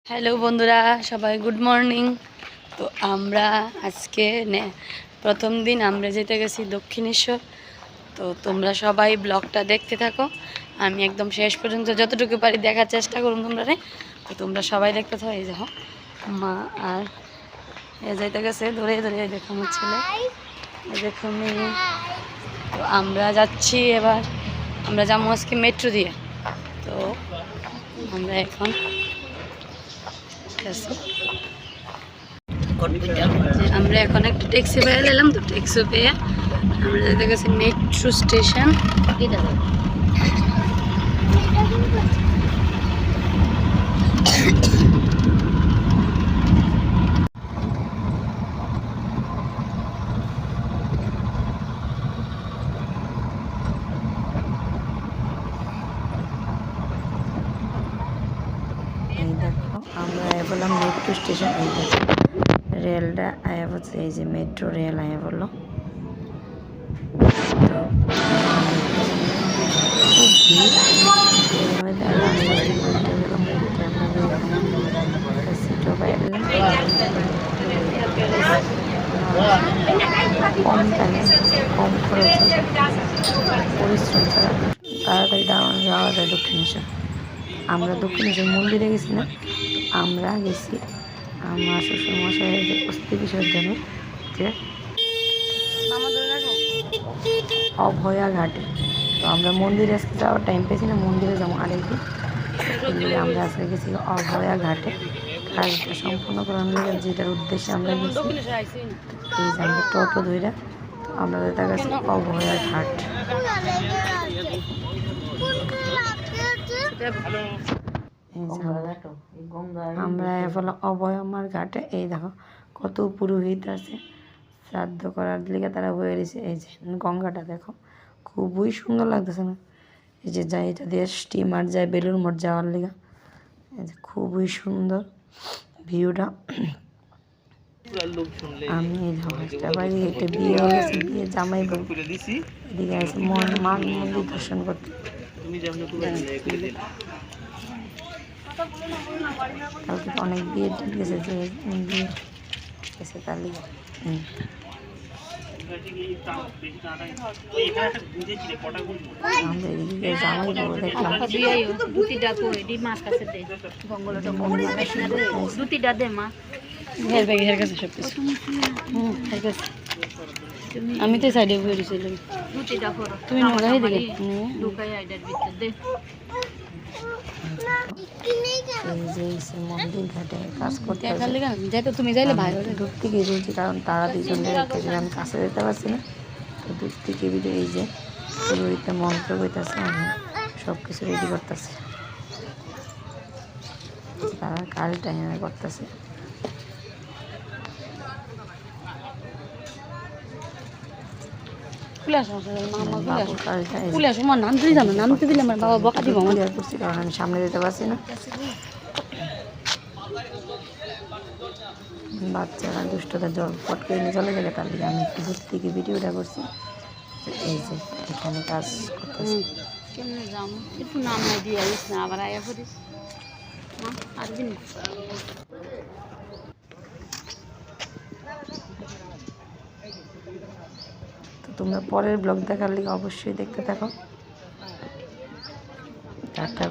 Hello বন্ধুরা, সবাই good morning. তো আমরা আজকে প্রথম দিন আমরা যেতে গেছি দক্ষিণেশ্বর। তো তোমরা সবাই ব্লগটা দেখতে থাকো, আমি একদম শেষ পর্যন্ত যতটুকু পারি দেখার চেষ্টা করুন তোমরা। তো তোমরা সবাই দেখতে থাকো। এই দেখো মা আর এ যাইতে গেছে ধরে ধরে, দেখো আমার ছেলে, দেখো মেয়ে। তো আমরা যাচ্ছি এবার, আমরা যাবো আজকে মেট্রো দিয়ে। তো আমরা এখন আমরা এখন একটা ট্যাক্সি পেয়ে নিলাম। তো ট্যাক্সি পেয়ে আমরা যেতে গেছি মেট্রো স্টেশন। এই দেখো আমরা বললাম মেট্রো স্টেশন। এই দেখো রেলটা আয়া বলছে, এই যে মেট্রো রেল আয়া বললো। তো খুব ভিড় সিটও পাইলাম কম টাইমে কম খরচে পরিশ্রম ছাড়া তাড়াতাড়ি যাওয়া যায় দক্ষিণেশ্বর। আমরা দক্ষিণেশ্বর মন্দিরে গেছি না, আমরা গেছি আমার শ্বশুরমশাইয়ের যে অস্থি বিসর্জনের যে অভয়া ঘাটে। তো আমরা মন্দিরে আজকে যাওয়ার টাইম পেয়েছি না, মন্দিরে যাবো আরেকদিন। আমরা আজকে গেছি অভয়া ঘাটে, কাজটা সম্পূর্ণ করার লেগে যেটার উদ্দেশ্যে আমরা গেছি। এই যে আমরা টোটো ধইরা, তো আমরা দেখা গেছি অভয়া ঘাট। আমরা এখন অভয়ামার ঘাটে। এই দেখো কত পুরোহিত আছে শ্রাদ্ধ করার লিগে, তারা বয়ে রয়েছে। এই যে গঙ্গাটা দেখো খুবই সুন্দর লাগতেছে না? এই যে যাই এটা দিয়ে স্টিমার যায় বেলুর মঠ যাওয়ার লিগা। এই যে খুবই সুন্দর ভিউটা। আমি এই হাঁসটা বাড়ি এটা বিয়ে হয়ে গেছে, বিয়ে জামাই বউ এদিকে আছে মান মন্দির দর্শন করতে। কালকে তো অনেক বিয়ে ঠিক গেছে, যে বিয়ে গেছে তার লিগে। আমরা এদিকে জামাই বউ দেখলাম। আমি তো সাইডে বয়ে দিয়েছিলাম, তুমি নগাই দিলে। মন্দির ঘাটে কাজ করতে তুমি যাইলে ভাই দূর থেকে বলছি, কারণ তারা দুজন আমি কাছে যেতে পারছি না। তো দূর থেকে ভিডিও এই যে পুরোহিতে মন্ত্র বইতেছে, আমি সব কিছু রেডি করতেছি। তারা কাল টাইমে করতেছে। কারণ আমি সামনে যেতে পারছি না, বাচ্চারা দুষ্টতা জল পট করে নিয়ে চলে গেলে, তার দিকে আমি একটু দূর থেকে ভিডিওটা করছি। এই যে এখানে কাজ করতেছি। তো তোমরা পরের ব্লগ দেখার লিগে অবশ্যই দেখতে থাকো। টাটা।